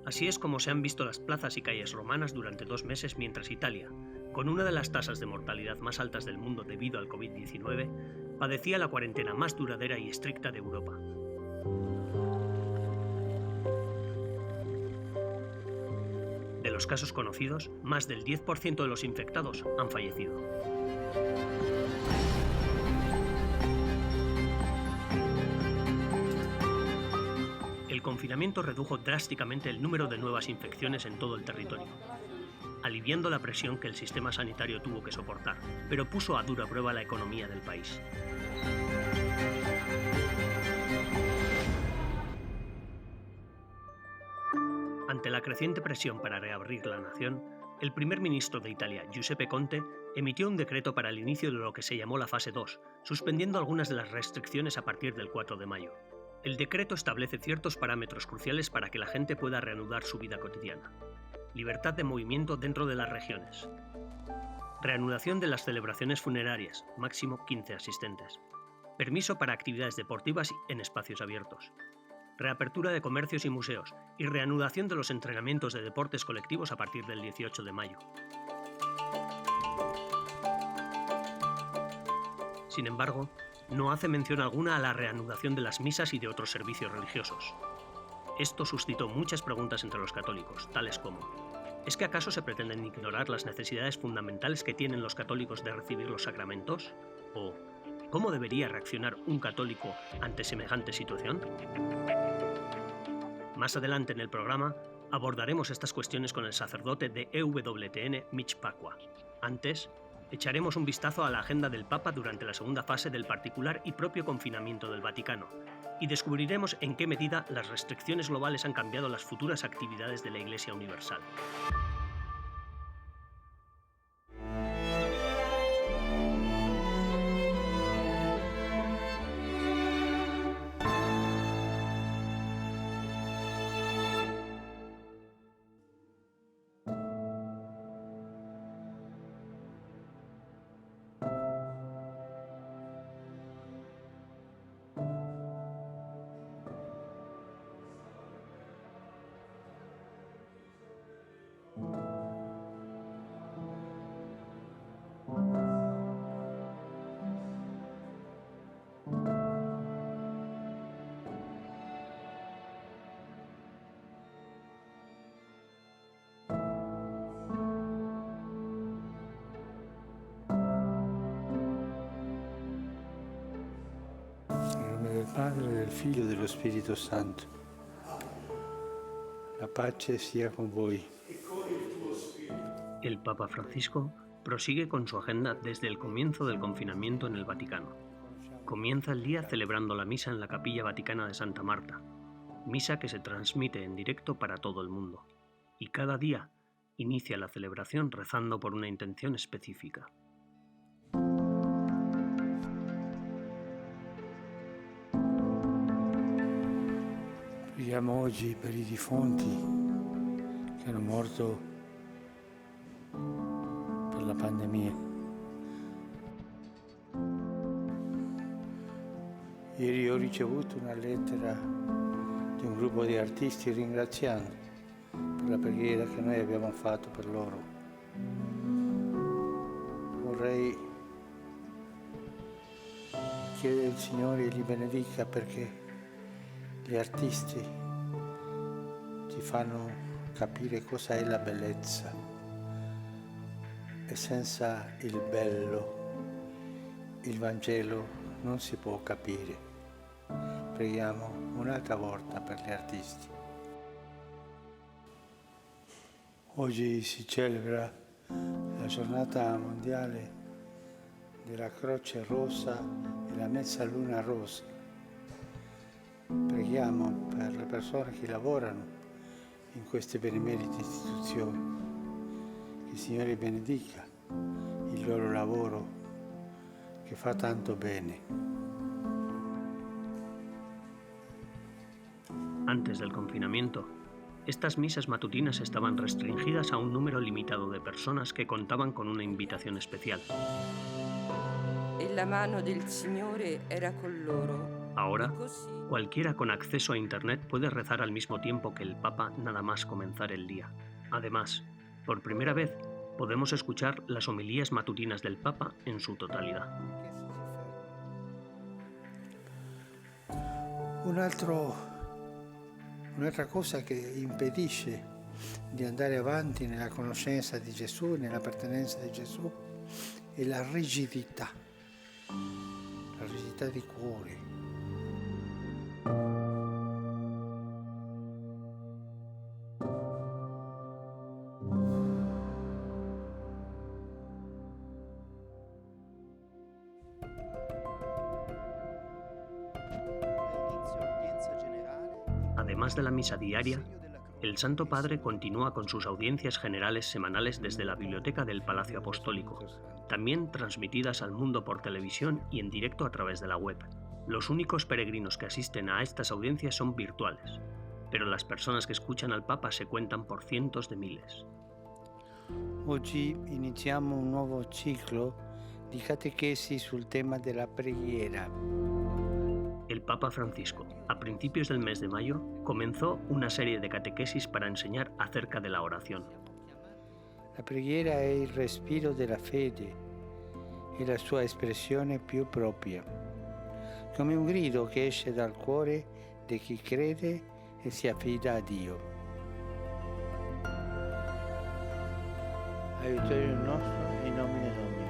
Así es como se han visto las plazas y calles romanas durante 2 meses mientras Italia, con una de las tasas de mortalidad más altas del mundo debido al COVID-19, padecía la cuarentena más duradera y estricta de Europa. De los casos conocidos, más del 10% de los infectados han fallecido. El confinamiento redujo drásticamente el número de nuevas infecciones en todo el territorio, aliviando la presión que el sistema sanitario tuvo que soportar, pero puso a dura prueba la economía del país. Ante la creciente presión para reabrir la nación, el primer ministro de Italia, Giuseppe Conte, emitió un decreto para el inicio de lo que se llamó la fase 2, suspendiendo algunas de las restricciones a partir del 4 de mayo. El decreto establece ciertos parámetros cruciales para que la gente pueda reanudar su vida cotidiana. Libertad de movimiento dentro de las regiones. Reanudación de las celebraciones funerarias, máximo 15 asistentes. Permiso para actividades deportivas en espacios abiertos. Reapertura de comercios y museos y reanudación de los entrenamientos de deportes colectivos a partir del 18 de mayo. Sin embargo, no hace mención alguna a la reanudación de las misas y de otros servicios religiosos. Esto suscitó muchas preguntas entre los católicos, tales como: ¿es que acaso se pretenden ignorar las necesidades fundamentales que tienen los católicos de recibir los sacramentos? ¿O cómo debería reaccionar un católico ante semejante situación? Más adelante en el programa abordaremos estas cuestiones con el sacerdote de EWTN, Mitch Pacwa. Antes, echaremos un vistazo a la agenda del Papa durante la segunda fase del particular y propio confinamiento del Vaticano, y descubriremos en qué medida las restricciones globales han cambiado las futuras actividades de la Iglesia Universal. Del Padre, del Figlio e dello Spirito Santo. La pace sia con voi. El Papa Francisco prosigue con su agenda desde el comienzo del confinamiento en el Vaticano. Comienza el día celebrando la misa en la Capilla Vaticana de Santa Marta, misa que se transmite en directo para todo el mundo, y cada día inicia la celebración rezando por una intención específica. Preghiamo oggi per i defunti che hanno morto per la pandemia. Ieri ho ricevuto una lettera di un gruppo di artisti ringraziando per la preghiera che noi abbiamo fatto per loro. Vorrei chiedere al Signore li benedica perché gli artisti ti fanno capire cosa è la bellezza e senza il bello il Vangelo non si può capire. Preghiamo un'altra volta per gli artisti. Oggi si celebra la giornata mondiale della Croce Rossa e la Mezzaluna Rossa. Preghiamo per le persone che lavorano in queste benemerite istituzioni, che il Signore benedica il loro lavoro che fa tanto bene. Antes del confinamiento, estas misas matutinas estaban restringidas a un número limitado de personas que contaban con una invitación especial. E la mano del Signore era con loro. Ahora, cualquiera con acceso a Internet puede rezar al mismo tiempo que el Papa nada más comenzar el día. Además, por primera vez, podemos escuchar las homilías matutinas del Papa en su totalidad. Un'altra cosa che impedisce di andare avanti nella conoscenza di Gesù, nell'appartenenza di Gesù, è la rigidità di cuore. Además de la misa diaria, el Santo Padre continúa con sus audiencias generales semanales desde la biblioteca del Palacio Apostólico, también transmitidas al mundo por televisión y en directo a través de la web. Los únicos peregrinos que asisten a estas audiencias son virtuales, pero las personas que escuchan al Papa se cuentan por cientos de miles. Oggi iniziamo un nuovo ciclo di catechesi sul tema della preghiera. El Papa Francisco, a principios del mes de mayo, comenzó una serie de catequesis para enseñar acerca de la oración. La preghiera è il respiro della fede e la sua espressione più propria, come un grido che esce dal cuore di chi crede e si affida a Dio. Aiutorium nostro in nomine Domini.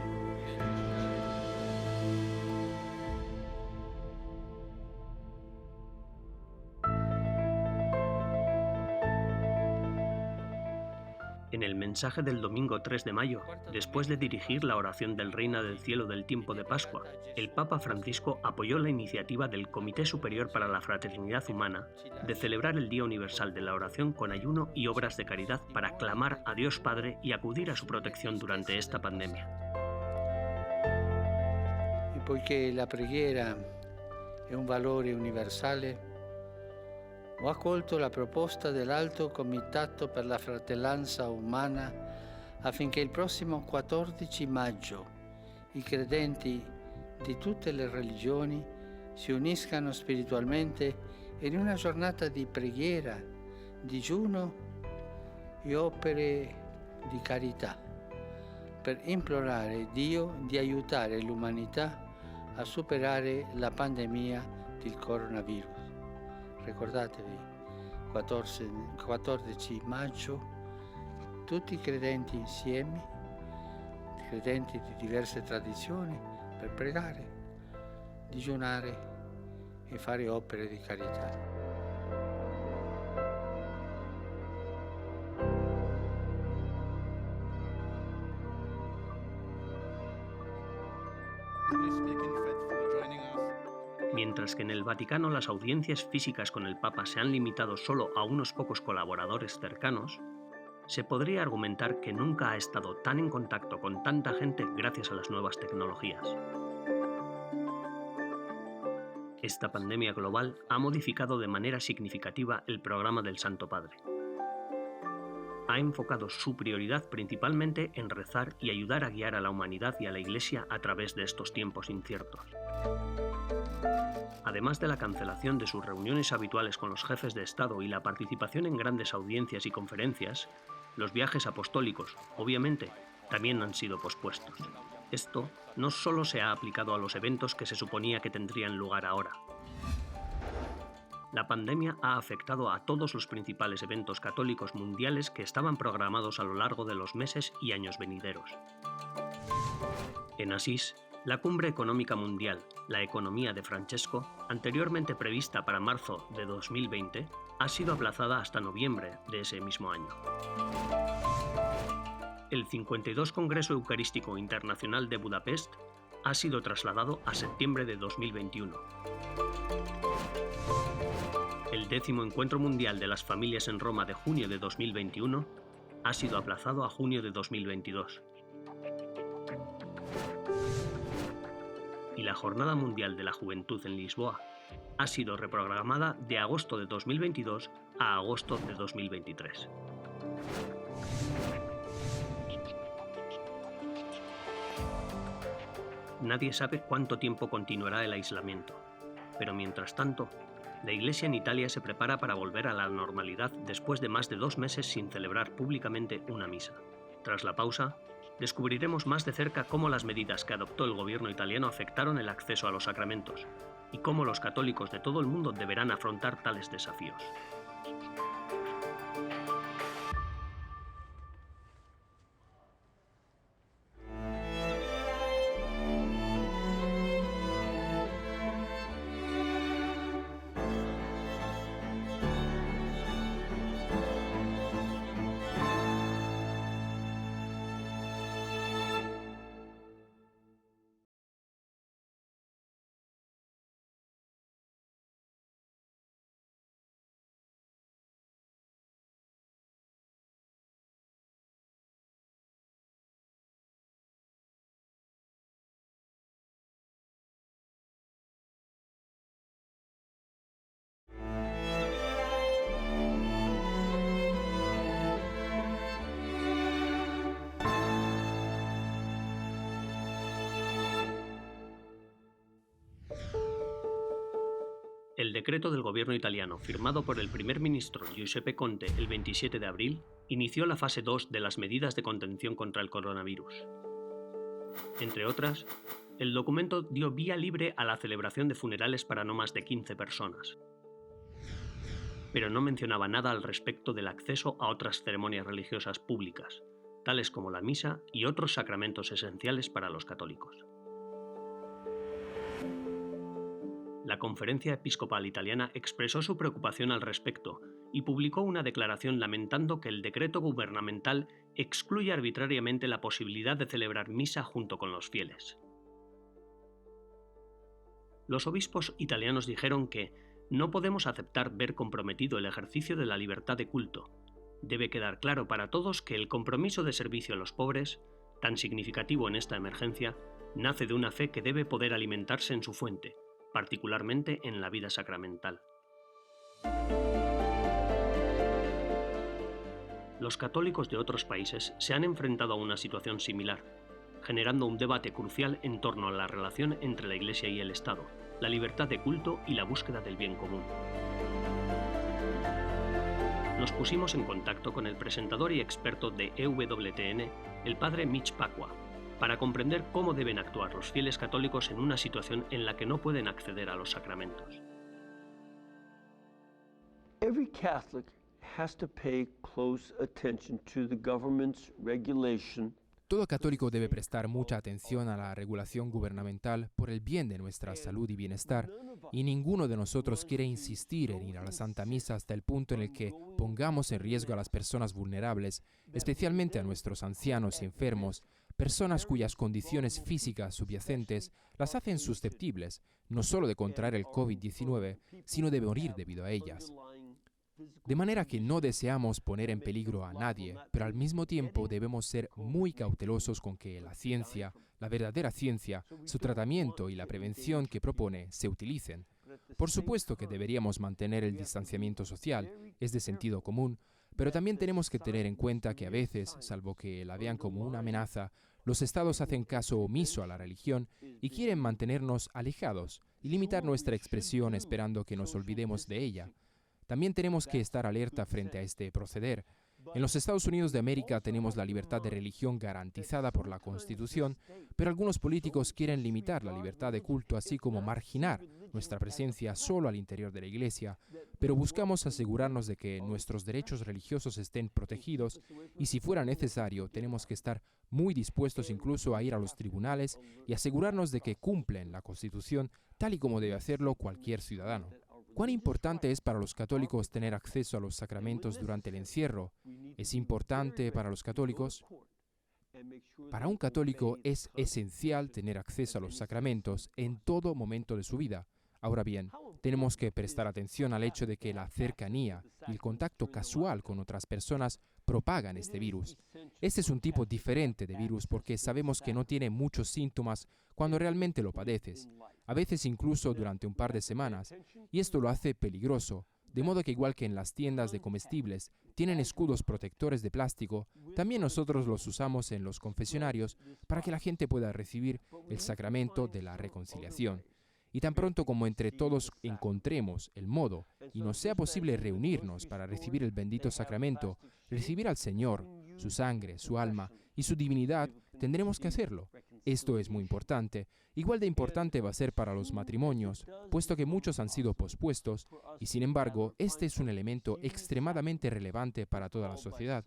En el mensaje del domingo 3 de mayo, después de dirigir la oración del Reina del Cielo del tiempo de Pascua, el Papa Francisco apoyó la iniciativa del Comité Superior para la Fraternidad Humana de celebrar el Día Universal de la Oración con ayuno y obras de caridad para clamar a Dios Padre y acudir a su protección durante esta pandemia. E poiché la preghiera è un valore universale, ho accolto la proposta dell'Alto Comitato per la Fratellanza Umana affinché il prossimo 14 maggio i credenti di tutte le religioni si uniscano spiritualmente in una giornata di preghiera, digiuno e opere di carità per implorare Dio di aiutare l'umanità a superare la pandemia del coronavirus. Ricordatevi, 14 maggio, tutti i credenti insieme, credenti di diverse tradizioni, per pregare, digiunare e fare opere di carità. Mientras que en el Vaticano las audiencias físicas con el Papa se han limitado solo a unos pocos colaboradores cercanos, se podría argumentar que nunca ha estado tan en contacto con tanta gente gracias a las nuevas tecnologías. Esta pandemia global ha modificado de manera significativa el programa del Santo Padre. Ha enfocado su prioridad principalmente en rezar y ayudar a guiar a la humanidad y a la Iglesia a través de estos tiempos inciertos. Además de la cancelación de sus reuniones habituales con los jefes de Estado y la participación en grandes audiencias y conferencias, los viajes apostólicos, obviamente, también han sido pospuestos. Esto no solo se ha aplicado a los eventos que se suponía que tendrían lugar ahora. La pandemia ha afectado a todos los principales eventos católicos mundiales que estaban programados a lo largo de los meses y años venideros. En Asís, la Cumbre Económica Mundial, la Economía de Francesco, anteriormente prevista para marzo de 2020, ha sido aplazada hasta noviembre de ese mismo año. El 52 Congreso Eucarístico Internacional de Budapest ha sido trasladado a septiembre de 2021. El 10º Encuentro Mundial de las Familias en Roma de junio de 2021 ha sido aplazado a junio de 2022. Y la Jornada Mundial de la Juventud en Lisboa ha sido reprogramada de agosto de 2022 a agosto de 2023. Nadie sabe cuánto tiempo continuará el aislamiento. Pero mientras tanto, la Iglesia en Italia se prepara para volver a la normalidad después de más de 2 meses sin celebrar públicamente una misa. Tras la pausa, descubriremos más de cerca cómo las medidas que adoptó el gobierno italiano afectaron el acceso a los sacramentos y cómo los católicos de todo el mundo deberán afrontar tales desafíos. El decreto del gobierno italiano, firmado por el primer ministro Giuseppe Conte el 27 de abril, inició la fase 2 de las medidas de contención contra el coronavirus. Entre otras, el documento dio vía libre a la celebración de funerales para no más de 15 personas. Pero no mencionaba nada al respecto del acceso a otras ceremonias religiosas públicas, tales como la misa y otros sacramentos esenciales para los católicos. La Conferencia Episcopal Italiana expresó su preocupación al respecto y publicó una declaración lamentando que el decreto gubernamental excluye arbitrariamente la posibilidad de celebrar misa junto con los fieles. Los obispos italianos dijeron que no podemos aceptar ver comprometido el ejercicio de la libertad de culto. Debe quedar claro para todos que el compromiso de servicio a los pobres, tan significativo en esta emergencia, nace de una fe que debe poder alimentarse en su fuente, particularmente en la vida sacramental. Los católicos de otros países se han enfrentado a una situación similar, generando un debate crucial en torno a la relación entre la Iglesia y el Estado, la libertad de culto y la búsqueda del bien común. Nos pusimos en contacto con el presentador y experto de EWTN, el padre Mitch Pacwa, para comprender cómo deben actuar los fieles católicos en una situación en la que no pueden acceder a los sacramentos. Every Catholic has to pay close attention to the government's regulation. Todo católico debe prestar mucha atención a la regulación gubernamental por el bien de nuestra salud y bienestar, y ninguno de nosotros quiere insistir en ir a la Santa Misa hasta el punto en el que pongamos en riesgo a las personas vulnerables, especialmente a nuestros ancianos y enfermos, personas cuyas condiciones físicas subyacentes las hacen susceptibles no solo de contraer el COVID-19, sino de morir debido a ellas. De manera que no deseamos poner en peligro a nadie, pero al mismo tiempo debemos ser muy cautelosos con que la ciencia, la verdadera ciencia, su tratamiento y la prevención que propone se utilicen. Por supuesto que deberíamos mantener el distanciamiento social, es de sentido común, pero también tenemos que tener en cuenta que a veces, salvo que la vean como una amenaza, los estados hacen caso omiso a la religión y quieren mantenernos alejados y limitar nuestra expresión esperando que nos olvidemos de ella. También tenemos que estar alerta frente a este proceder. En los Estados Unidos de América tenemos la libertad de religión garantizada por la Constitución, pero algunos políticos quieren limitar la libertad de culto, así como marginar nuestra presencia solo al interior de la Iglesia, pero buscamos asegurarnos de que nuestros derechos religiosos estén protegidos y, si fuera necesario, tenemos que estar muy dispuestos incluso a ir a los tribunales y asegurarnos de que cumplen la Constitución tal y como debe hacerlo cualquier ciudadano. ¿Cuán importante es para los católicos tener acceso a los sacramentos durante el encierro? ¿Es importante para los católicos? Para un católico es esencial tener acceso a los sacramentos en todo momento de su vida. Ahora bien, tenemos que prestar atención al hecho de que la cercanía y el contacto casual con otras personas propagan este virus. Este es un tipo diferente de virus porque sabemos que no tiene muchos síntomas cuando realmente lo padeces, a veces incluso durante un par de semanas, y esto lo hace peligroso, de modo que igual que en las tiendas de comestibles tienen escudos protectores de plástico, también nosotros los usamos en los confesionarios para que la gente pueda recibir el sacramento de la reconciliación. Y tan pronto como entre todos encontremos el modo y nos sea posible reunirnos para recibir el bendito sacramento, recibir al Señor, su sangre, su alma y su divinidad, tendremos que hacerlo. Esto es muy importante. Igual de importante va a ser para los matrimonios, puesto que muchos han sido pospuestos, y sin embargo, este es un elemento extremadamente relevante para toda la sociedad.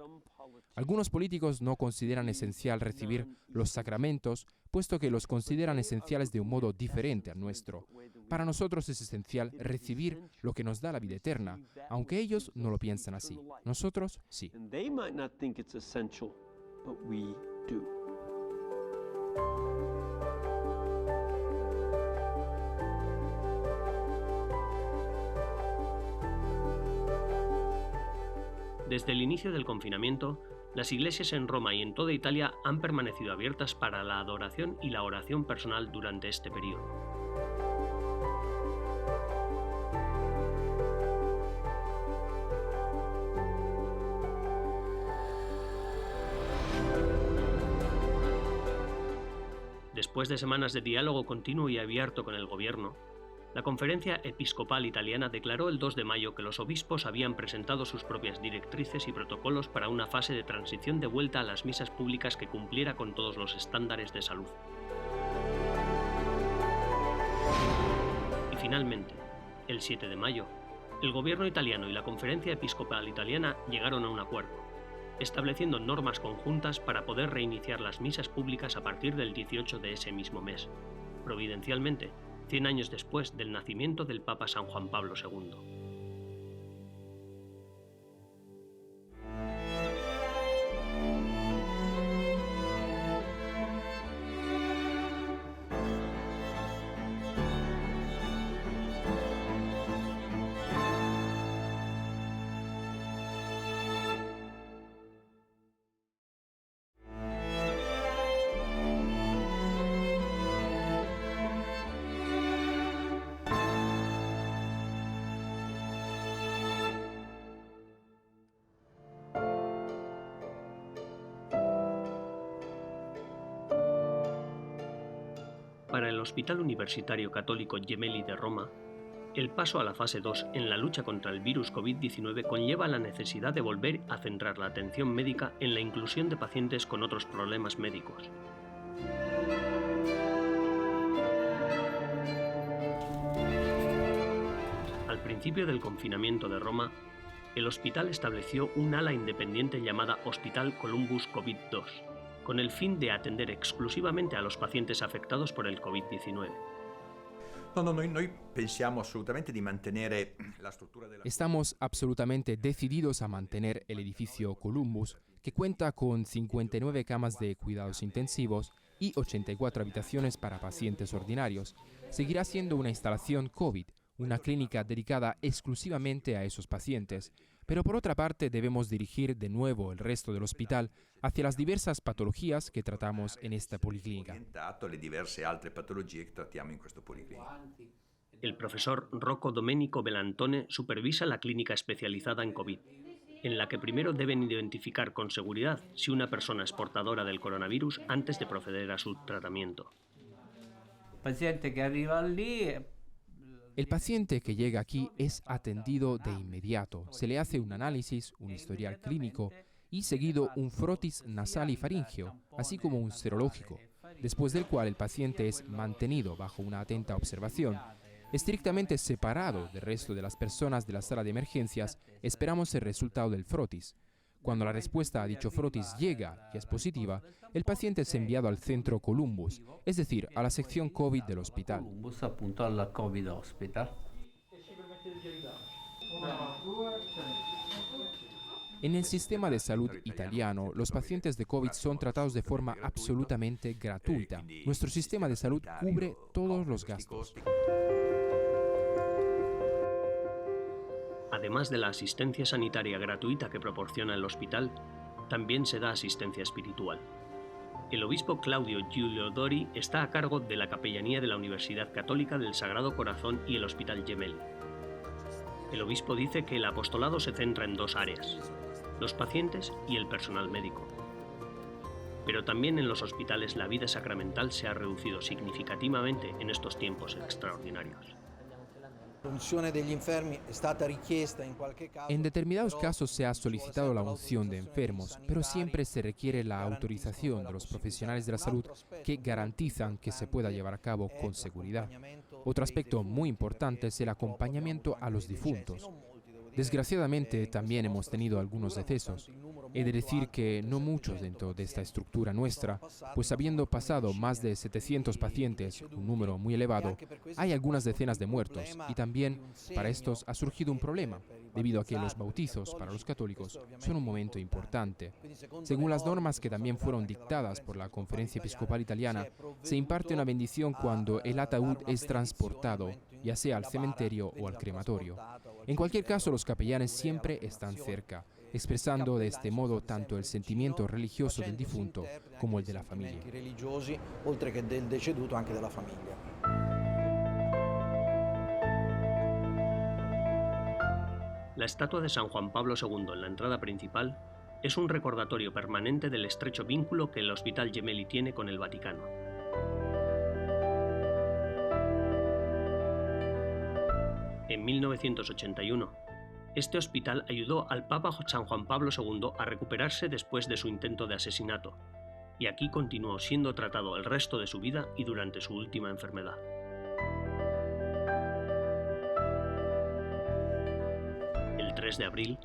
Algunos políticos no consideran esencial recibir los sacramentos, puesto que los consideran esenciales de un modo diferente al nuestro. Para nosotros es esencial recibir lo que nos da la vida eterna, aunque ellos no lo piensan así. Nosotros sí. Desde el inicio del confinamiento, las iglesias en Roma y en toda Italia han permanecido abiertas para la adoración y la oración personal durante este periodo. Después de semanas de diálogo continuo y abierto con el gobierno, la Conferencia Episcopal Italiana declaró el 2 de mayo que los obispos habían presentado sus propias directrices y protocolos para una fase de transición de vuelta a las misas públicas que cumpliera con todos los estándares de salud. Y finalmente, el 7 de mayo, el gobierno italiano y la Conferencia Episcopal Italiana llegaron a un acuerdo, estableciendo normas conjuntas para poder reiniciar las misas públicas a partir del 18 de ese mismo mes, providencialmente, 100 años después del nacimiento del Papa San Juan Pablo II. Para el Hospital Universitario Católico Gemelli de Roma, el paso a la fase 2 en la lucha contra el virus COVID-19 conlleva la necesidad de volver a centrar la atención médica en la inclusión de pacientes con otros problemas médicos. Al principio del confinamiento de Roma, el hospital estableció un ala independiente llamada Hospital Columbus COVID-2, con el fin de atender exclusivamente a los pacientes afectados por el COVID-19. Noi pensiamo assolutamente di mantenere la struttura della... Estamos absolutamente decididos a mantener el edificio Columbus, que cuenta con 59 camas de cuidados intensivos y 84 habitaciones para pacientes ordinarios. Seguirá siendo una instalación COVID, una clínica dedicada exclusivamente a esos pacientes. Pero por otra parte debemos dirigir de nuevo el resto del hospital hacia las diversas patologías que tratamos en esta policlínica. El profesor Rocco Domenico Belantone supervisa la clínica especializada en COVID, en la que primero deben identificar con seguridad si una persona es portadora del coronavirus antes de proceder a su tratamiento. Paciente que arriva allí. El paciente que llega aquí es atendido de inmediato. Se le hace un análisis, un historial clínico y seguido un frotis nasal y faríngeo, así como un serológico, después del cual el paciente es mantenido bajo una atenta observación. Estrictamente separado del resto de las personas de la sala de emergencias, esperamos el resultado del frotis. Cuando la respuesta a dicho frotis llega y es positiva, el paciente es enviado al centro Columbus, es decir, a la sección COVID del hospital. En el sistema de salud italiano, los pacientes de COVID son tratados de forma absolutamente gratuita. Nuestro sistema de salud cubre todos los gastos. Además de la asistencia sanitaria gratuita que proporciona el hospital, también se da asistencia espiritual. El obispo Claudio Giulio Dori está a cargo de la capellanía de la Universidad Católica del Sagrado Corazón y el Hospital Gemelli. El obispo dice que el apostolado se centra en dos áreas: los pacientes y el personal médico. Pero también en los hospitales la vida sacramental se ha reducido significativamente en estos tiempos extraordinarios. En determinados casos se ha solicitado la unción de enfermos, pero siempre se requiere la autorización de los profesionales de la salud que garantizan que se pueda llevar a cabo con seguridad. Otro aspecto muy importante es el acompañamiento a los difuntos. Desgraciadamente también hemos tenido algunos decesos. He de decir que no muchos dentro de esta estructura nuestra, pues habiendo pasado más de 700 pacientes, un número muy elevado, hay algunas decenas de muertos y también para estos ha surgido un problema, debido a que los bautizos para los católicos son un momento importante. Según las normas que también fueron dictadas por la Conferencia Episcopal Italiana, se imparte una bendición cuando el ataúd es transportado, ya sea al cementerio o al crematorio. En cualquier caso, los capellanes siempre están cerca, expresando de este modo tanto el sentimiento religioso del difunto como el de la familia. La estatua de San Juan Pablo II en la entrada principal es un recordatorio permanente del estrecho vínculo que el Hospital Gemelli tiene con el Vaticano. En 1981, este hospital ayudó al Papa San Juan Pablo II a recuperarse después de su intento de asesinato, y aquí continuó siendo tratado el resto de su vida y durante su última enfermedad. El 3 de abril,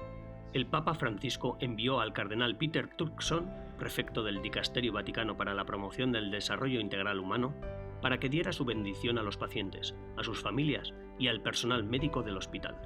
el Papa Francisco envió al cardenal Peter Turkson, prefecto del Dicasterio Vaticano para la Promoción del Desarrollo Integral Humano, para que diera su bendición a los pacientes, a sus familias y al personal médico del hospital.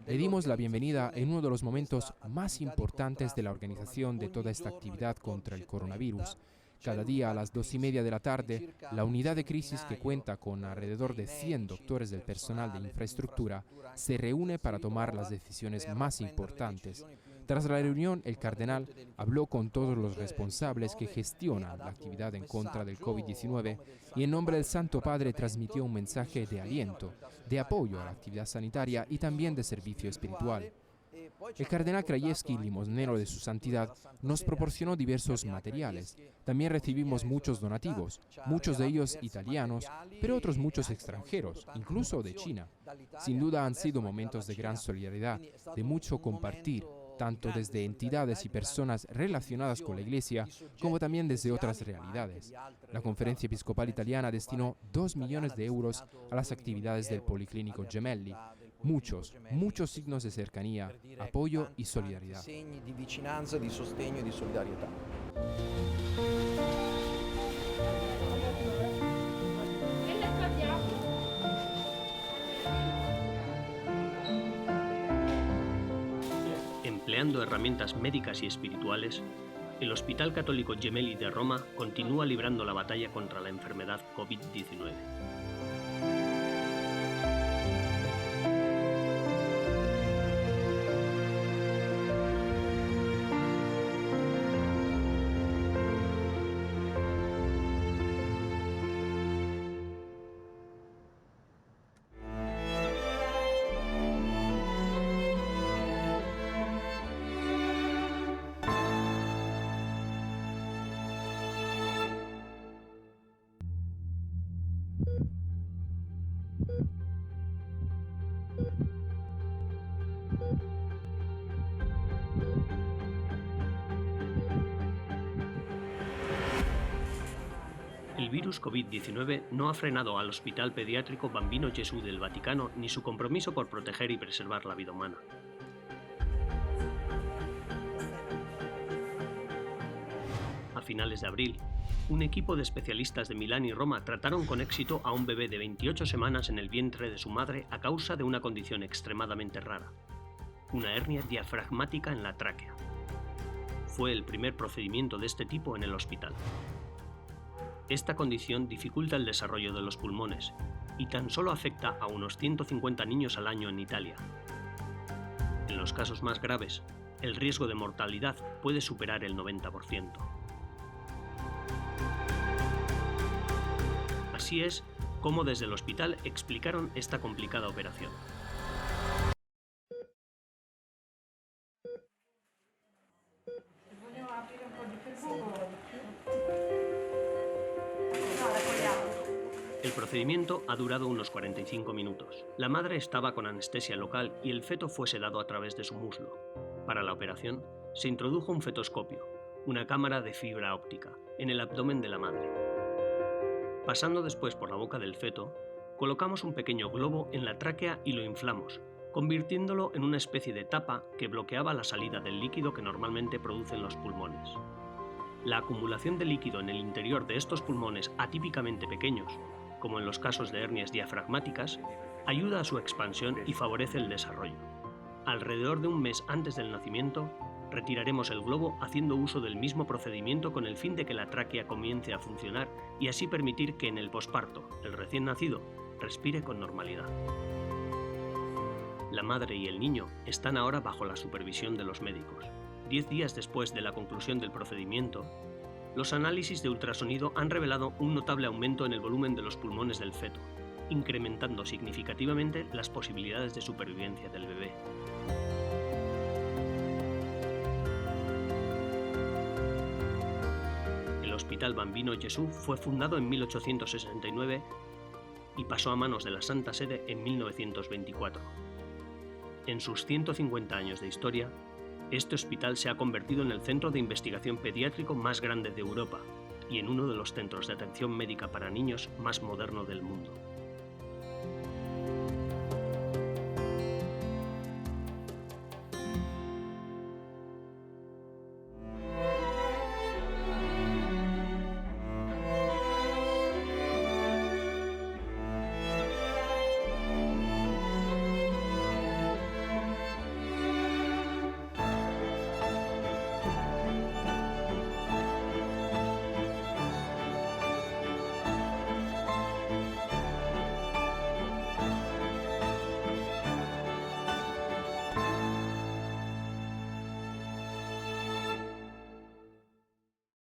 Le dimos la bienvenida en uno de los momentos más importantes de la organización de toda esta actividad contra el coronavirus. Cada día a las 2:30 de la tarde, la unidad de crisis, que cuenta con alrededor de 100 doctores del personal de infraestructura, se reúne para tomar las decisiones más importantes. Tras la reunión, el cardenal habló con todos los responsables que gestionan la actividad en contra del COVID-19 y en nombre del Santo Padre transmitió un mensaje de aliento, de apoyo a la actividad sanitaria y también de servicio espiritual. El cardenal Krajewski, limosnero de su santidad, nos proporcionó diversos materiales. También recibimos muchos donativos, muchos de ellos italianos, pero otros muchos extranjeros, incluso de China. Sin duda han sido momentos de gran solidaridad, de mucho compartir, tanto desde entidades y personas relacionadas con la Iglesia, como también desde otras realidades. La Conferencia Episcopal Italiana destinó 2 millones de euros a las actividades del Policlínico Gemelli. Muchos signos de cercanía, apoyo y solidaridad. Empleando herramientas médicas y espirituales, el Hospital Católico Gemelli de Roma continúa librando la batalla contra la enfermedad COVID-19. El virus COVID-19 no ha frenado al Hospital Pediátrico Bambino Gesù del Vaticano ni su compromiso por proteger y preservar la vida humana. A finales de abril, un equipo de especialistas de Milán y Roma trataron con éxito a un bebé de 28 semanas en el vientre de su madre a causa de una condición extremadamente rara, una hernia diafragmática en la tráquea. Fue el primer procedimiento de este tipo en el hospital. Esta condición dificulta el desarrollo de los pulmones y tan solo afecta a unos 150 niños al año en Italia. En los casos más graves, el riesgo de mortalidad puede superar el 90%. Así es como desde el hospital explicaron esta complicada operación. El procedimiento ha durado unos 45 minutos. La madre estaba con anestesia local y el feto fue sedado a través de su muslo. Para la operación, se introdujo un fetoscopio, una cámara de fibra óptica, en el abdomen de la madre. Pasando después por la boca del feto, colocamos un pequeño globo en la tráquea y lo inflamos, convirtiéndolo en una especie de tapa que bloqueaba la salida del líquido que normalmente producen los pulmones. La acumulación de líquido en el interior de estos pulmones atípicamente pequeños, como en los casos de hernias diafragmáticas, ayuda a su expansión y favorece el desarrollo. Alrededor de un mes antes del nacimiento, retiraremos el globo haciendo uso del mismo procedimiento con el fin de que la tráquea comience a funcionar y así permitir que en el posparto, el recién nacido, respire con normalidad. La madre y el niño están ahora bajo la supervisión de los médicos. 10 días después de la conclusión del procedimiento, los análisis de ultrasonido han revelado un notable aumento en el volumen de los pulmones del feto, incrementando significativamente las posibilidades de supervivencia del bebé. El Hospital Bambino Gesù fue fundado en 1869 y pasó a manos de la Santa Sede en 1924. En sus 150 años de historia, este hospital se ha convertido en el centro de investigación pediátrico más grande de Europa y en uno de los centros de atención médica para niños más moderno del mundo.